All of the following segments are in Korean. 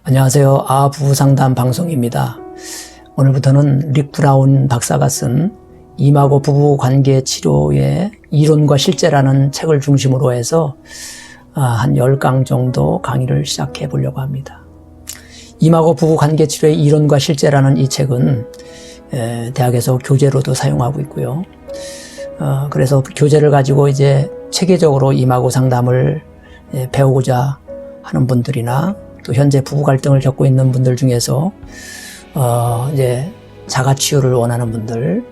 안녕하세요. 부부상담 방송입니다. 오늘부터는 릭 브라운 박사가 쓴 이마고 부부관계 치료의 이론과 실제라는 책을 중심으로 해서 한 10강 정도 강의를 시작해 보려고 합니다. 이마고 부부관계 치료의 이론과 실제라는 이 책은 대학에서 교재로도 사용하고 있고요. 그래서 교재를 가지고 이제 체계적으로 이마고 상담을 배우고자 하는 분들이나 또 현재 부부 갈등을 겪고 있는 분들 중에서 이제 자가 치유를 원하는 분들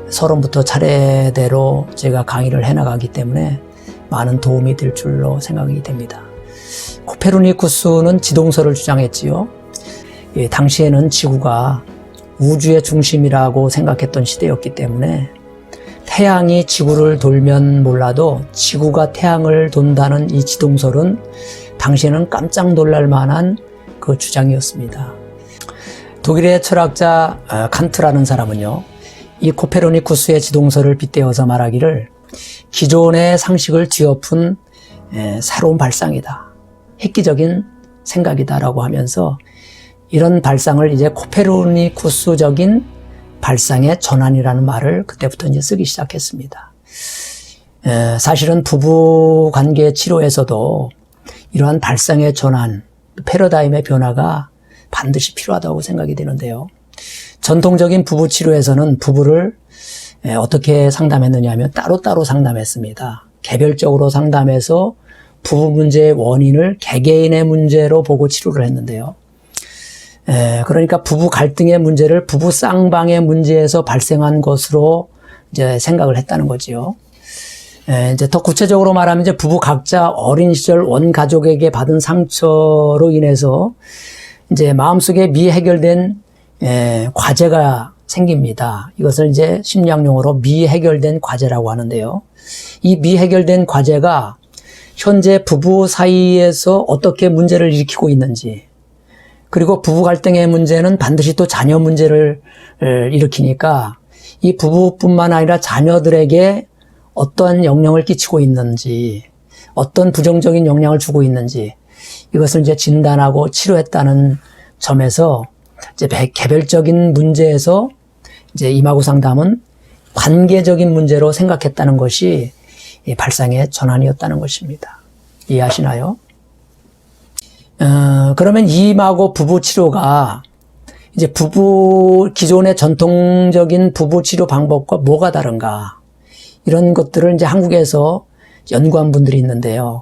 서론부터 차례대로 제가 강의를 해나가기 때문에 많은 도움이 될 줄로 생각이 됩니다. 코페르니쿠스는 지동설을 주장했지요. 당시에는 지구가 우주의 중심이라고 생각했던 시대였기 때문에 태양이 지구를 돌면 몰라도 지구가 태양을 돈다는 이 지동설은 당시에는 깜짝 놀랄 만한 그 주장이었습니다. 독일의 철학자 칸트라는 사람은요, 이 코페르니쿠스의 지동설을 빗대어서 말하기를 기존의 상식을 뒤엎은 새로운 발상이다, 획기적인 생각이다라고 하면서 이런 발상을 이제 코페르니쿠스적인 발상의 전환이라는 말을 그때부터 이제 쓰기 시작했습니다. 사실은 부부 관계 치료에서도 이러한 발상의 전환, 패러다임의 변화가 반드시 필요하다고 생각이 되는데요. 전통적인 부부 치료에서는 부부를 어떻게 상담했느냐 하면 따로따로 상담했습니다. 개별적으로 상담해서 부부 문제의 원인을 개개인의 문제로 보고 치료를 했는데요. 그러니까 부부 갈등의 문제를 부부 쌍방의 문제에서 발생한 것으로 이제 생각을 했다는 거지요. 이제 더 구체적으로 말하면 이제 부부 각자 어린 시절 원 가족에게 받은 상처로 인해서 이제 마음속에 미해결된 과제가 생깁니다. 이것을 이제 심리학 용어로 미해결된 과제라고 하는데요. 이 미해결된 과제가 현재 부부 사이에서 어떻게 문제를 일으키고 있는지, 그리고 부부 갈등의 문제는 반드시 또 자녀 문제를 일으키니까 이 부부뿐만 아니라 자녀들에게 어떠한 영향을 끼치고 있는지, 어떤 부정적인 영향을 주고 있는지, 이것을 이제 진단하고 치료했다는 점에서 이제 개별적인 문제에서 이제 이마고 상담은 관계적인 문제로 생각했다는 것이 발상의 전환이었다는 것입니다. 이해하시나요? 그러면 이마고 부부 치료가 이제 기존의 전통적인 부부 치료 방법과 뭐가 다른가? 이런 것들을 이제 한국에서 연구한 분들이 있는데요.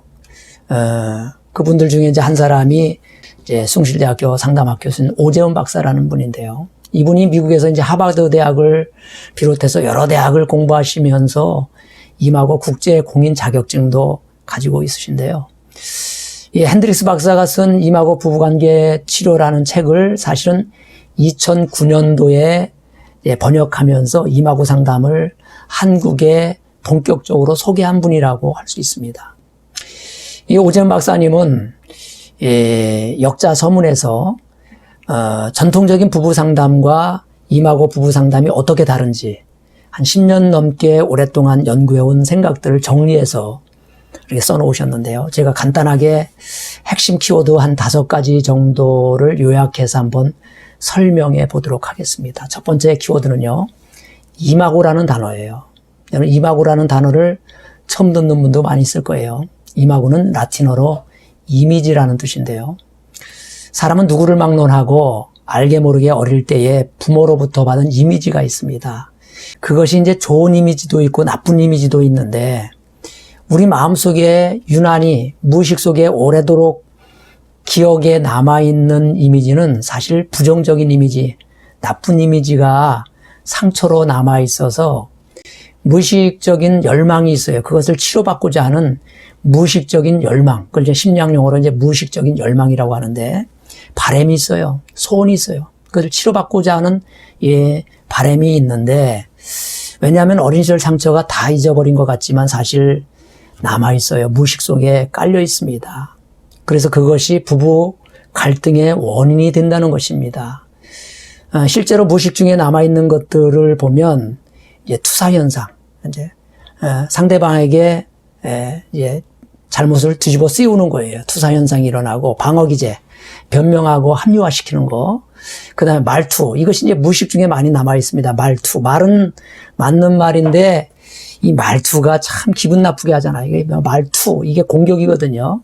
그분들 중에 이제 한 사람이 이제 숭실대학교 상담학 교수인 오재훈 박사라는 분인데요. 이분이 미국에서 이제 하버드 대학을 비롯해서 여러 대학을 공부하시면서 이마고 국제 공인 자격증도 가지고 있으신데요. 이 핸드릭스 박사가 쓴 이마고 부부관계 치료라는 책을 사실은 2009년도에 번역하면서 이마고 상담을 한국에 본격적으로 소개한 분이라고 할 수 있습니다. 이 오재훈 박사님은 역자 서문에서 전통적인 부부 상담과 이마고 부부 상담이 어떻게 다른지 한 10년 넘게 오랫동안 연구해온 생각들을 정리해서 이렇게 써놓으셨는데요. 제가 간단하게 핵심 키워드 한 5가지 정도를 요약해서 한번 설명해 보도록 하겠습니다. 첫 번째 키워드는요, 이마고라는 단어예요. 여러분, 이마고라는 단어를 처음 듣는 분도 많이 있을 거예요. 이마고는 라틴어로 이미지라는 뜻인데요. 사람은 누구를 막론하고 알게 모르게 어릴 때에 부모로부터 받은 이미지가 있습니다. 그것이 이제 좋은 이미지도 있고 나쁜 이미지도 있는데, 우리 마음속에 유난히 무의식 속에 오래도록 기억에 남아있는 이미지는 사실 부정적인 이미지, 나쁜 이미지가 상처로 남아있어서 무의식적인 열망이 있어요. 그것을 치료받고자 하는 무의식적인 열망, 그걸 이제 심리학 용어로 이제 무의식적인 열망이라고 하는데, 바람이 있어요. 소원이 있어요. 그것을 치료받고자 하는 바람이 있는데, 왜냐하면 어린 시절 상처가 다 잊어버린 것 같지만 사실 남아있어요. 무의식 속에 깔려 있습니다. 그래서 그것이 부부 갈등의 원인이 된다는 것입니다. 실제로 무의식 중에 남아있는 것들을 보면 이제 투사현상, 이제 상대방에게 잘못을 뒤집어 씌우는 거예요. 투사현상이 일어나고 방어기제, 변명하고 합리화시키는 거. 그 다음에 말투. 이것이 이제 무의식 중에 많이 남아 있습니다. 말투. 말은 맞는 말인데 이 말투가 참 기분 나쁘게 하잖아요. 이게 말투. 이게 공격이거든요.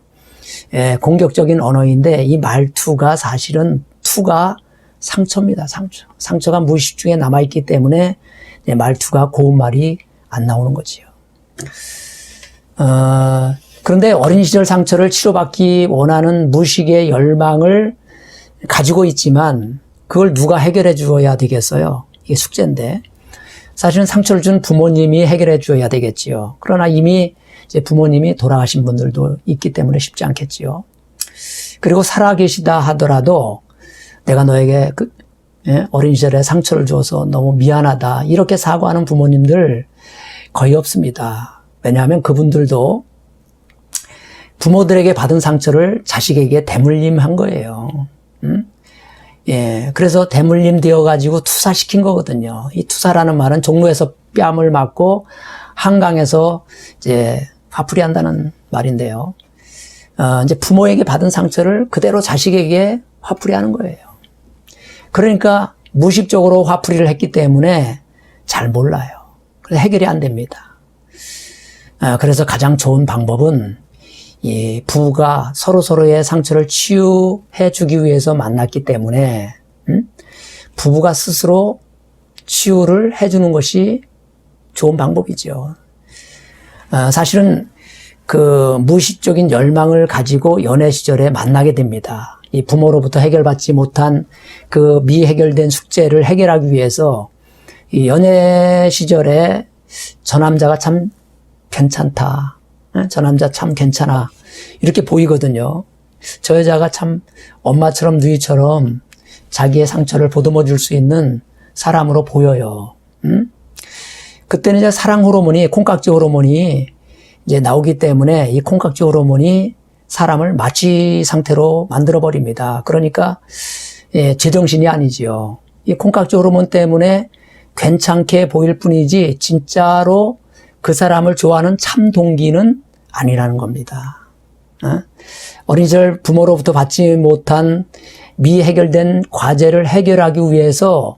예, 공격적인 언어인데 이 말투가 사실은 투가 상처입니다. 상처. 상처가 무의식 중에 남아있기 때문에 말투가 고운 말이 안 나오는 거지요. 그런데 어린 시절 상처를 치료받기 원하는 무의식의 열망을 가지고 있지만 그걸 누가 해결해 주어야 되겠어요? 이게 숙제인데 사실은 상처를 준 부모님이 해결해 주어야 되겠지요. 그러나 이미 이제 부모님이 돌아가신 분들도 있기 때문에 쉽지 않겠지요. 그리고 살아계시다 하더라도 내가 너에게 어린 시절에 상처를 줘서 너무 미안하다 이렇게 사과하는 부모님들 거의 없습니다. 왜냐하면 그분들도 부모들에게 받은 상처를 자식에게 대물림한 거예요. 예, 그래서 대물림 되어가지고 투사시킨 거거든요. 이 투사라는 말은 종로에서 뺨을 맞고 한강에서 이제 화풀이 한다는 말인데요. 이제 부모에게 받은 상처를 그대로 자식에게 화풀이 하는 거예요. 그러니까 무의식적으로 화풀이를 했기 때문에 잘 몰라요. 그래서 해결이 안 됩니다. 그래서 가장 좋은 방법은 이 부부가 서로서로의 상처를 치유해 주기 위해서 만났기 때문에 부부가 스스로 치유를 해주는 것이 좋은 방법이죠. 사실은 그 무의식적인 열망을 가지고 연애 시절에 만나게 됩니다. 이 부모로부터 해결받지 못한 그 미해결된 숙제를 해결하기 위해서 이 연애 시절에 저 남자가 참 괜찮다. 저 남자 참 괜찮아. 이렇게 보이거든요. 저 여자가 참 엄마처럼 누이처럼 자기의 상처를 보듬어 줄 수 있는 사람으로 보여요. 그때는 이제 사랑 호르몬이, 콩깍지 호르몬이 이제 나오기 때문에 이 콩깍지 호르몬이 사람을 마취 상태로 만들어버립니다. 그러니까, 예, 제정신이 아니지요. 이 콩깍지 호르몬 때문에 괜찮게 보일 뿐이지, 진짜로 그 사람을 좋아하는 참 동기는 아니라는 겁니다. 어린 시절 부모로부터 받지 못한 미해결된 과제를 해결하기 위해서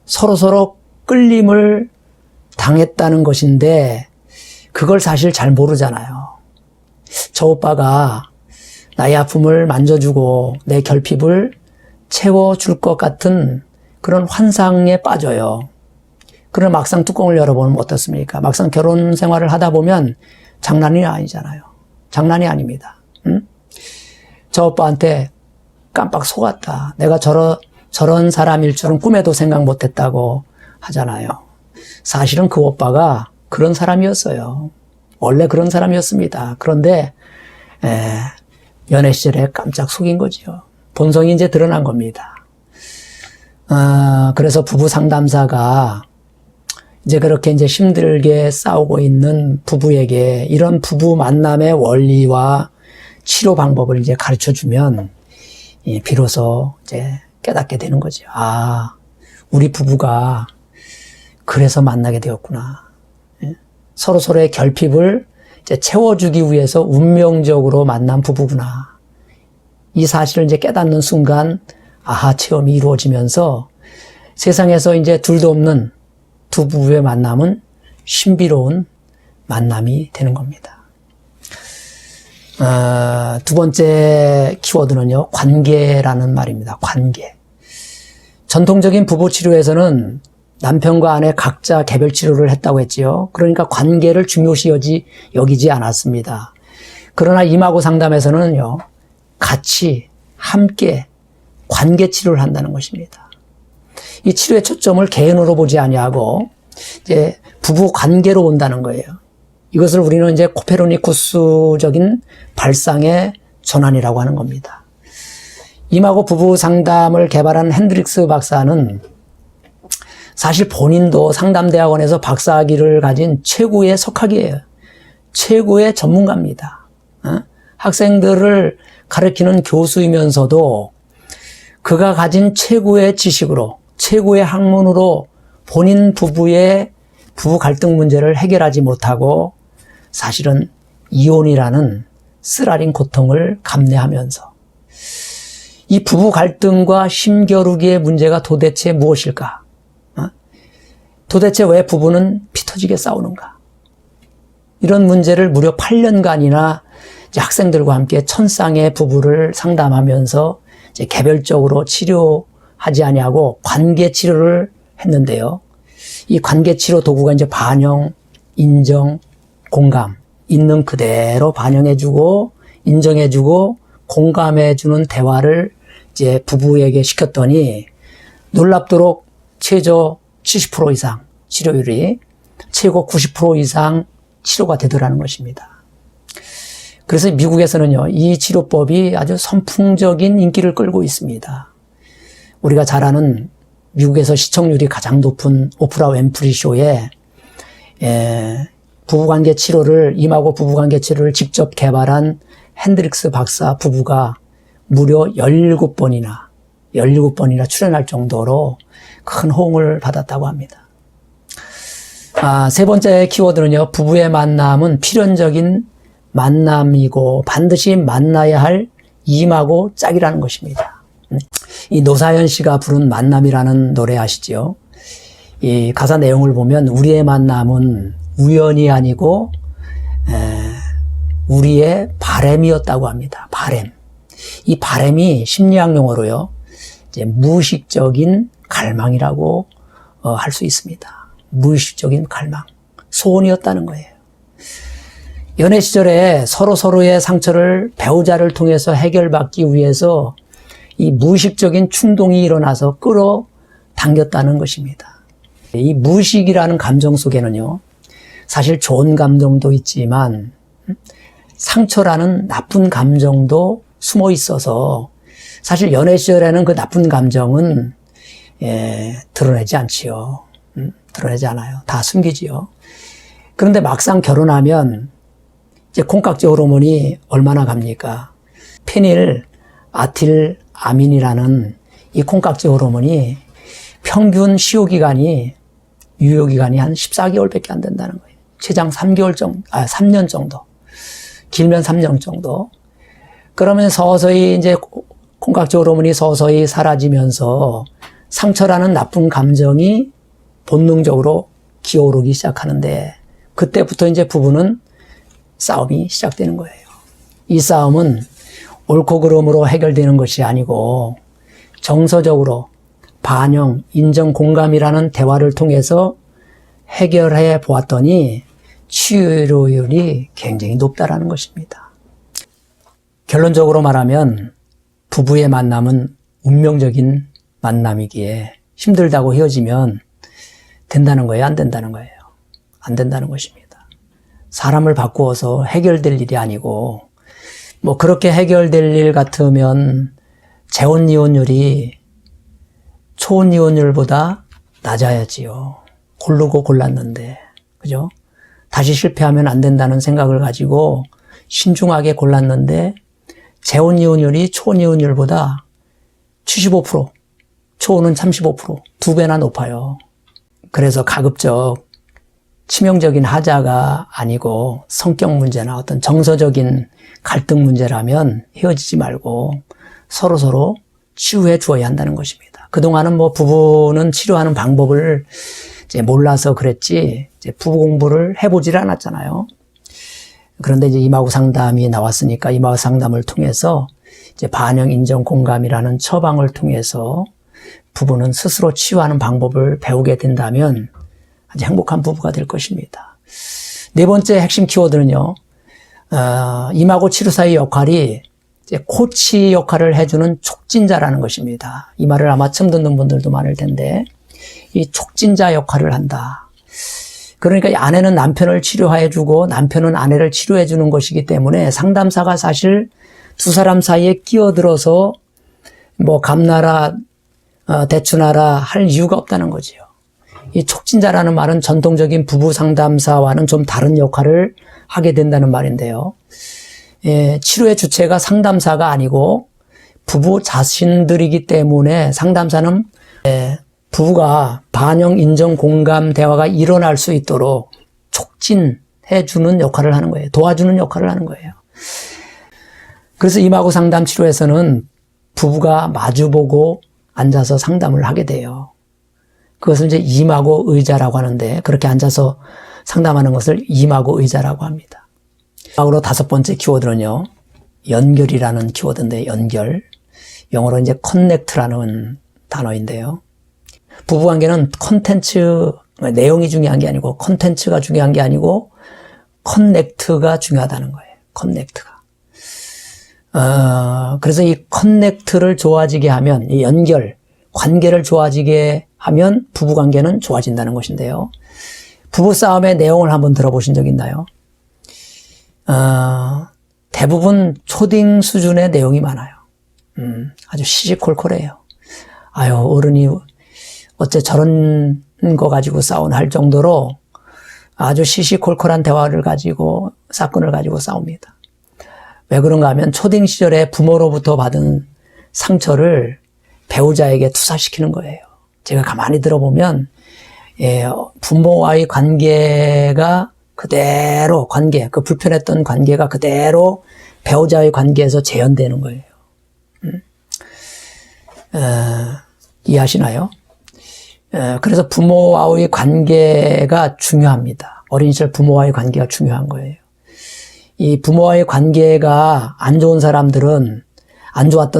서로서로 끌림을 당했다는 것인데 그걸 사실 잘 모르잖아요. 저 오빠가 나의 아픔을 만져주고 내 결핍을 채워줄 것 같은 그런 환상에 빠져요. 그러나 막상 뚜껑을 열어보면 어떻습니까? 막상 결혼 생활을 하다 보면 장난이 아니잖아요. 장난이 아닙니다. 저 오빠한테 깜빡 속았다. 내가 저런 사람일 줄은 꿈에도 생각 못했다고 하잖아요. 사실은 그 오빠가 그런 사람이었어요. 원래 그런 사람이었습니다. 그런데 연애 시절에 깜짝 속인 거죠. 본성이 이제 드러난 겁니다. 그래서 부부 상담사가 이제 그렇게 이제 힘들게 싸우고 있는 부부에게 이런 부부 만남의 원리와 치료 방법을 이제 가르쳐 주면 비로소 이제 깨닫게 되는 거죠. 아, 우리 부부가 그래서 만나게 되었구나. 서로서로의 결핍을 이제 채워주기 위해서 운명적으로 만난 부부구나. 이 사실을 이제 깨닫는 순간 아하 체험이 이루어지면서 세상에서 이제 둘도 없는 두 부부의 만남은 신비로운 만남이 되는 겁니다. 두 번째 키워드는요, 관계라는 말입니다. 관계. 전통적인 부부 치료에서는 남편과 아내 각자 개별 치료를 했다고 했지요. 그러니까 관계를 중요시 여기지 않았습니다. 그러나 이마고 상담에서는요, 같이 함께 관계 치료를 한다는 것입니다. 이 치료의 초점을 개인으로 보지 아니하고 이제 부부 관계로 본다는 거예요. 이것을 우리는 이제 코페르니쿠스적인 발상의 전환이라고 하는 겁니다. 이마고 부부 상담을 개발한 핸드릭스 박사는 사실 본인도 상담대학원에서 박사학위를 가진 최고의 석학이에요. 최고의 전문가입니다. 학생들을 가르치는 교수이면서도 그가 가진 최고의 지식으로, 최고의 학문으로 본인 부부의 부부 갈등 문제를 해결하지 못하고 사실은 이혼이라는 쓰라린 고통을 감내하면서 이 부부 갈등과 힘겨루기의 문제가 도대체 무엇일까? 도대체 왜 부부는 피 터지게 싸우는가? 이런 문제를 무려 8년간이나 학생들과 함께 천쌍의 부부를 상담하면서 이제 개별적으로 치료하지 아니하고 관계 치료를 했는데요. 이 관계 치료 도구가 이제 반영, 인정, 공감, 있는 그대로 반영해주고 인정해주고 공감해주는 대화를 이제 부부에게 시켰더니 놀랍도록 최저 70% 이상 치료율이 최고 90% 이상 치료가 되더라는 것입니다. 그래서 미국에서는요, 이 치료법이 아주 선풍적인 인기를 끌고 있습니다. 우리가 잘 아는 미국에서 시청률이 가장 높은 오프라 윈프리 쇼에 부부관계 치료를, 임하고 부부관계 치료를 직접 개발한 핸드릭스 박사 부부가 무려 17번이나 출연할 정도로 큰 호응을 받았다고 합니다. 세 번째 키워드는요, 부부의 만남은 필연적인 만남이고 반드시 만나야 할 임하고 짝이라는 것입니다. 이 노사연 씨가 부른 만남이라는 노래 아시죠? 이 가사 내용을 보면 우리의 만남은 우연이 아니고 우리의 바램이었다고 합니다. 바램. 이 바램이 심리학 용어로요, 이제 무의식적인 갈망이라고 할 수 있습니다. 무의식적인 갈망, 소원이었다는 거예요. 연애 시절에 서로의 상처를 배우자를 통해서 해결받기 위해서 이 무의식적인 충동이 일어나서 끌어당겼다는 것입니다. 이 무의식이라는 감정 속에는요, 사실 좋은 감정도 있지만 상처라는 나쁜 감정도 숨어 있어서 사실 연애 시절에는 그 나쁜 감정은 드러내지 않지요. 드러내지 않아요. 다 숨기지요. 그런데 막상 결혼하면 이제 콩깍지 호르몬이 얼마나 갑니까? 페닐 아틸 아민이라는 이 콩깍지 호르몬이 평균 유효기간이 한 14개월밖에 안 된다는 거예요. 최장 3년 정도. 길면 3년 정도. 그러면 서서히 이제 콩깍지 호르몬이 서서히 사라지면서 상처라는 나쁜 감정이 본능적으로 기어오르기 시작하는데 그때부터 이제 부부는 싸움이 시작되는 거예요. 이 싸움은 옳고 그름으로 해결되는 것이 아니고 정서적으로 반영, 인정, 공감이라는 대화를 통해서 해결해 보았더니 치유율이 굉장히 높다라는 것입니다. 결론적으로 말하면 부부의 만남은 운명적인 만남이기에 힘들다고 헤어지면 된다는 거예요? 안 된다는 거예요? 안 된다는 것입니다. 사람을 바꾸어서 해결될 일이 아니고 뭐 그렇게 해결될 일 같으면 재혼 이혼율이 초혼 이혼율보다 낮아야지요. 고르고 골랐는데, 그죠? 다시 실패하면 안 된다는 생각을 가지고 신중하게 골랐는데 재혼 이혼율이 초혼 이혼율보다 75%, 초혼은 35%, 2배나 높아요. 그래서 가급적 치명적인 하자가 아니고 성격 문제나 어떤 정서적인 갈등 문제라면 헤어지지 말고 서로 치유해 주어야 한다는 것입니다. 그동안은 뭐 부부는 치료하는 방법을 이제 몰라서 그랬지 이제 부부 공부를 해보질 않았잖아요. 그런데 이제 임하고 상담이 나왔으니까 임하고 상담을 통해서 이제 반영, 인정, 공감이라는 처방을 통해서 부부는 스스로 치유하는 방법을 배우게 된다면 아주 행복한 부부가 될 것입니다. 네 번째 핵심 키워드는요, 임하고 치료사의 역할이 이제 코치 역할을 해주는 촉진자라는 것입니다. 이 말을 아마 처음 듣는 분들도 많을 텐데, 이 촉진자 역할을 한다. 그러니까 아내는 남편을 치료해주고 남편은 아내를 치료해주는 것이기 때문에 상담사가 사실 두 사람 사이에 끼어들어서 뭐 감나라, 대추나라 할 이유가 없다는 거지요. 이 촉진자라는 말은 전통적인 부부 상담사와는 좀 다른 역할을 하게 된다는 말인데요. 치료의 주체가 상담사가 아니고 부부 자신들이기 때문에 상담사는 부부가 반영, 인정, 공감, 대화가 일어날 수 있도록 촉진해주는 역할을 하는 거예요. 도와주는 역할을 하는 거예요. 그래서 임하고 상담 치료에서는 부부가 마주보고 앉아서 상담을 하게 돼요. 그것을 이제 임하고 의자라고 하는데, 그렇게 앉아서 상담하는 것을 임하고 의자라고 합니다. 마지막으로 5번째 키워드는요, 연결이라는 키워드인데, 연결. 영어로 이제 connect라는 단어인데요. 부부관계는 콘텐츠, 내용이 중요한 게 아니고, 콘텐츠가 중요한 게 아니고, 커넥트가 중요하다는 거예요. 커넥트가. 그래서 이 커넥트를 좋아지게 하면, 이 연결, 관계를 좋아지게 하면 부부관계는 좋아진다는 것인데요. 부부싸움의 내용을 한번 들어보신 적 있나요? 대부분 초딩 수준의 내용이 많아요. 아주 시시콜콜해요. 아유, 어른이 어째 저런 거 가지고 싸우나 할 정도로 아주 시시콜콜한 대화를 가지고, 사건을 가지고 싸웁니다. 왜 그런가 하면 초딩 시절에 부모로부터 받은 상처를 배우자에게 투사시키는 거예요. 제가 가만히 들어보면, 부모와의 관계가 그대로, 그 불편했던 관계가 그대로 배우자의 관계에서 재현되는 거예요. 이해하시나요? 그래서 부모와의 관계가 중요합니다. 어린 시절 부모와의 관계가 중요한 거예요. 이 부모와의 관계가 안 좋았던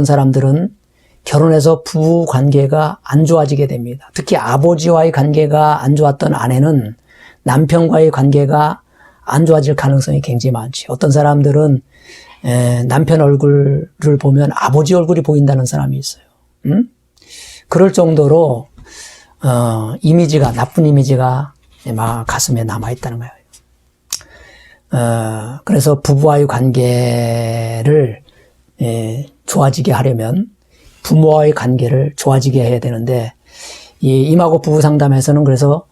사람들은 결혼해서 부부 관계가 안 좋아지게 됩니다. 특히 아버지와의 관계가 안 좋았던 아내는 남편과의 관계가 안 좋아질 가능성이 굉장히 많지. 어떤 사람들은 남편 얼굴을 보면 아버지 얼굴이 보인다는 사람이 있어요. 그럴 정도로 나쁜 이미지가 막 가슴에 남아있다는 거예요. 그래서 부부와의 관계를 좋아지게 하려면 부모와의 관계를 좋아지게 해야 되는데, 이 임하고 부부 상담에서는 그래서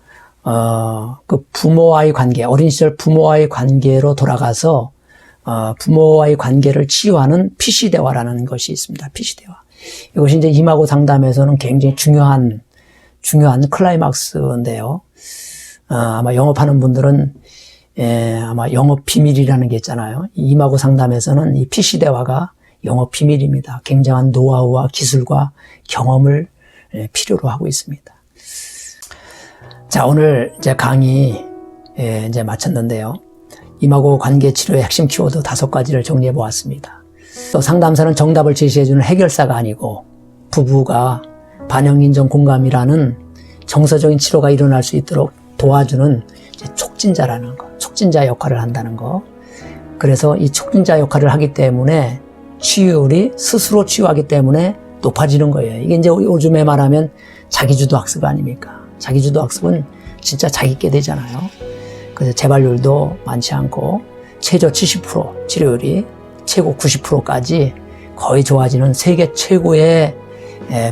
그 부모와의 관계, 어린 시절 부모와의 관계로 돌아가서 부모와의 관계를 치유하는 PC 대화라는 것이 있습니다. PC 대화. 이것이 이제 임하고 상담에서는 굉장히 중요한 클라이막스인데요. 아마 영업하는 분들은 아마 영업 비밀이라는 게 있잖아요. 임하고 상담에서는 이 PC 대화가 영업 비밀입니다. 굉장한 노하우와 기술과 경험을 필요로 하고 있습니다. 자, 오늘 이제 강의 이제 마쳤는데요. 임하고 관계 치료의 핵심 키워드 5가지를 정리해 보았습니다. 또 상담사는 정답을 제시해주는 해결사가 아니고 부부가 반영인정 공감이라는 정서적인 치료가 일어날 수 있도록 도와주는 촉진자라는 거, 촉진자 역할을 한다는 거. 그래서 이 촉진자 역할을 하기 때문에 치유율이 스스로 치유하기 때문에 높아지는 거예요. 이게 이제 요즘에 말하면 자기주도 학습 아닙니까? 자기주도 학습은 진짜 자기께 되잖아요. 그래서 재발률도 많지 않고 최저 70% 치료율이 최고 90%까지 거의 좋아지는 세계 최고의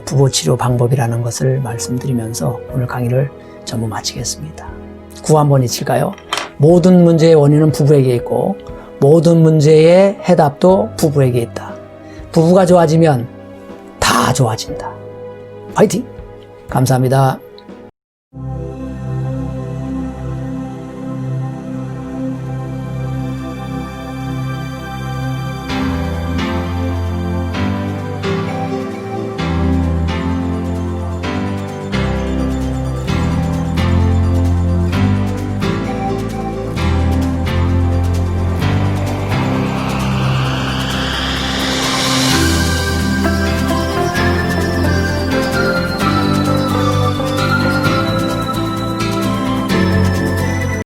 부부 치료 방법이라는 것을 말씀드리면서 오늘 강의를 전부 마치겠습니다. 구호 한번 외칠까요? 모든 문제의 원인은 부부에게 있고 모든 문제의 해답도 부부에게 있다. 부부가 좋아지면 다 좋아진다. 파이팅! 감사합니다.